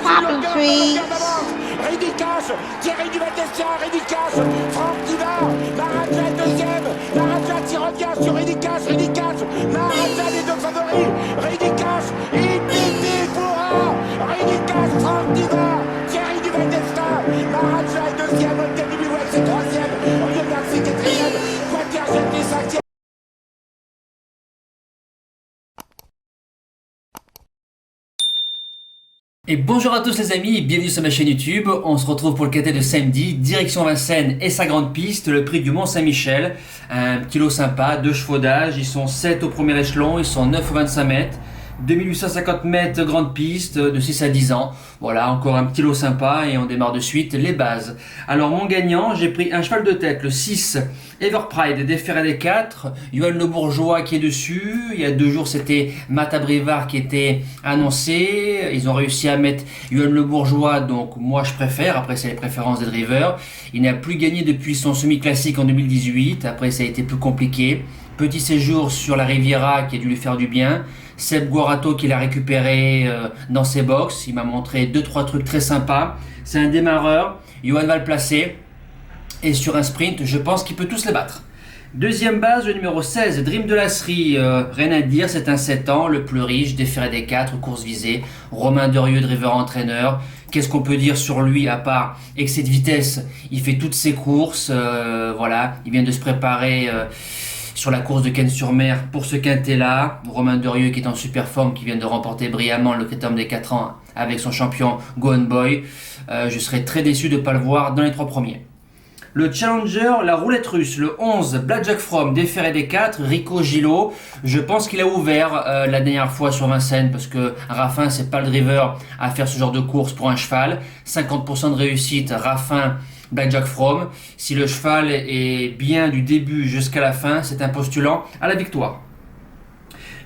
Popping trees. Ridicache, Thierry Duval-Destia, Ridicache, Franck Diva, Maharaja deuxième, Maharaja qui revient sur Ridicache, Maharaja les deux favoris, Ridicache, Infinity Foura, Ridicache, Franck Diva, Thierry Duval-Destia, Maharaja est deuxième, Olga Bilouet c'est troisième, Olivier Garcia quatrième, Quater Jetty cinquième. Et bonjour à tous les amis, bienvenue sur ma chaîne YouTube. On se retrouve pour le KT de samedi, direction Vincennes et sa grande piste, le prix du Mont-Saint-Michel. Un petit lot sympa, 2 chevaux d'âge, ils sont 7 au premier échelon, ils sont 9 au 25 mètres. 2850 mètres grande piste de 6 à 10 ans. Voilà, encore un petit lot sympa et on démarre de suite les bases. Alors mon gagnant, j'ai pris un cheval de tête, le 6 Everpride déféré des 4, Johan Le Bourgeois qui est dessus. Il y a 2 jours c'était Mata Brivard qui était annoncé. Ils ont réussi à mettre Johan Le Bourgeois, donc moi je préfère, après c'est les préférences des drivers. Il n'a plus gagné depuis son semi-classique en 2018, après ça a été plus compliqué. Petit séjour sur la Riviera qui a dû lui faire du bien. Seb Guarato qui l'a récupéré dans ses box. Il m'a montré 2-3 trucs très sympas. C'est un démarreur. Johan va le placer. Et sur un sprint, je pense qu'il peut tous les battre. Deuxième base, le numéro 16, Dream de Lasserie. Rien à dire, c'est un 7 ans, le plus riche, déféré des 4, course visée. Romain Derieux, driver entraîneur. Qu'est-ce qu'on peut dire sur lui à part excès de vitesse? Il fait toutes ses courses. Voilà, il vient de se préparer sur la course de Cannes-sur-Mer pour ce quintet-là. Romain Derieux qui est en super forme, qui vient de remporter brillamment le critérium des 4 ans avec son champion Go On Boy. Je serais très déçu de ne pas le voir dans les 3 premiers. Le Challenger, la roulette russe, le 11, Blackjack From, déféré des 4, Rico Gillot. Je pense qu'il a ouvert la dernière fois sur Vincennes parce que Raffin, c'est pas le driver à faire ce genre de course pour un cheval. 50% de réussite, Raffin, Blackjack From. Si le cheval est bien du début jusqu'à la fin, c'est un postulant à la victoire.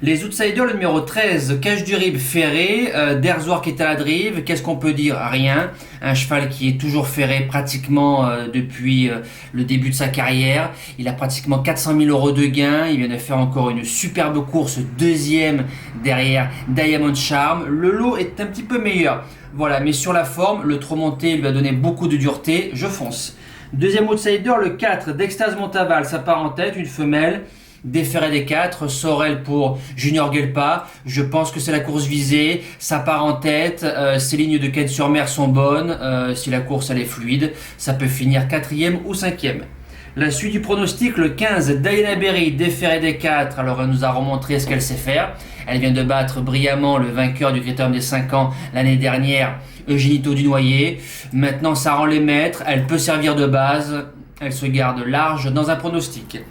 Les outsiders, le numéro 13, Cache du Rib ferré, Derzoir qui est à la drive. Qu'est-ce qu'on peut dire? Rien. Un cheval qui est toujours ferré pratiquement depuis le début de sa carrière. Il a pratiquement 400 000 euros de gains. Il vient de faire encore une superbe course, deuxième derrière Diamond Charm. Le lot est un petit peu meilleur. Voilà, mais sur la forme, le trop monté lui a donné beaucoup de dureté. Je fonce. Deuxième outsider, le 4, D'Extase Montaval, ça part en tête, une femelle. Déféré des 4, Sorel pour Junior Gelpa. Je pense que c'est la course visée. Ça part en tête. Ces lignes de Cannes-sur-Mer sont bonnes. Si la course elle est fluide, ça peut finir 4e ou 5e. La suite du pronostic, le 15, Diana Berry, déféré des 4. Alors elle nous a remontré ce qu'elle sait faire. Elle vient de battre brillamment le vainqueur du critérium des 5 ans l'année dernière, Eugénito Dunoyer. Maintenant ça rend les maîtres. Elle peut servir de base. Elle se garde large dans un pronostic.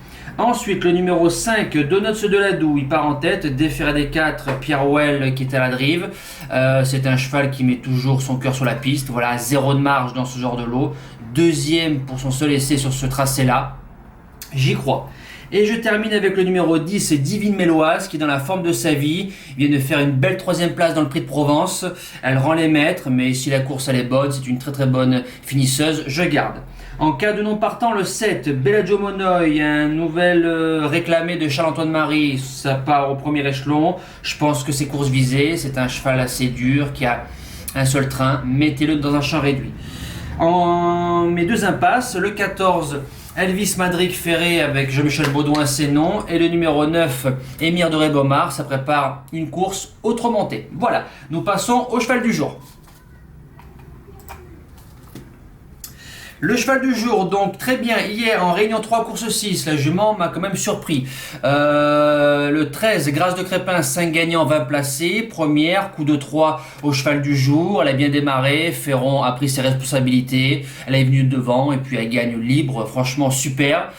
Ensuite, le numéro 5, Donuts de la Doue, il part en tête, déféré des 4, Pierre Well qui est à la drive. C'est un cheval qui met toujours son cœur sur la piste. Voilà, 0 de marge dans ce genre de lot. Deuxième pour son seul essai sur ce tracé-là. J'y crois. Et je termine avec le numéro 10, Divine Méloise, qui est dans la forme de sa vie. Il vient de faire une belle 3e place dans le Prix de Provence. Elle rend les maîtres, mais si la course elle est bonne, c'est une très très bonne finisseuse. Je garde. En cas de non partant, le 7, Bellagio Monoï, un nouvel réclamé de Charles-Antoine Marie, ça part au premier échelon. Je pense que c'est course visée, c'est un cheval assez dur qui a un seul train. Mettez-le dans un champ réduit. En mes 2 impasses, le 14, Elvis Madric Ferré avec Jean-Michel Baudouin, c'est non. Et le numéro 9, Émir de Rébomar, ça prépare une course autre montée. Voilà, nous passons au cheval du jour. Le cheval du jour, donc très bien, hier en réunion 3 course 6, la jument m'a quand même surpris. Le 13, Grâce de Crépin, 5 gagnants, 20 placés, première, coup de 3 au cheval du jour, elle a bien démarré, Ferron a pris ses responsabilités, elle est venue devant et puis elle gagne libre, franchement super.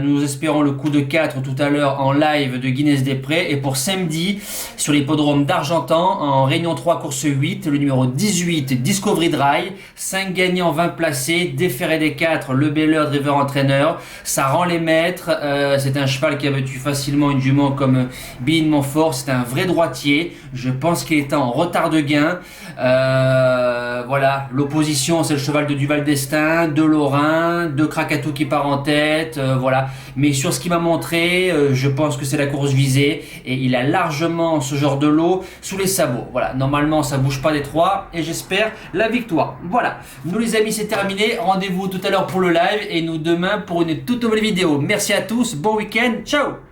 Nous espérons le coup de 4 tout à l'heure en live de Guinness-des-Prés. Et pour samedi, sur l'hippodrome d'Argentan, en réunion 3 course 8, le numéro 18, Discovery Dry, 5 gagnants, 20 placés, déféré des 4, Le Beller, driver entraîneur. Ça rend les maîtres. C'est un cheval qui a battu facilement une jument comme Bean Montfort. C'est un vrai droitier. Je pense qu'il est en retard de gain. Voilà, l'opposition c'est le cheval de Duval d'Estaing, de Lorrain, de Krakatou qui part en tête, voilà. Mais sur ce qu'il m'a montré, je pense que c'est la course visée et il a largement ce genre de lot sous les sabots. Voilà, normalement ça bouge pas des trois et j'espère la victoire. Voilà, nous les amis c'est terminé, rendez-vous tout à l'heure pour le live et nous demain pour une toute nouvelle vidéo. Merci à tous, bon week-end, ciao.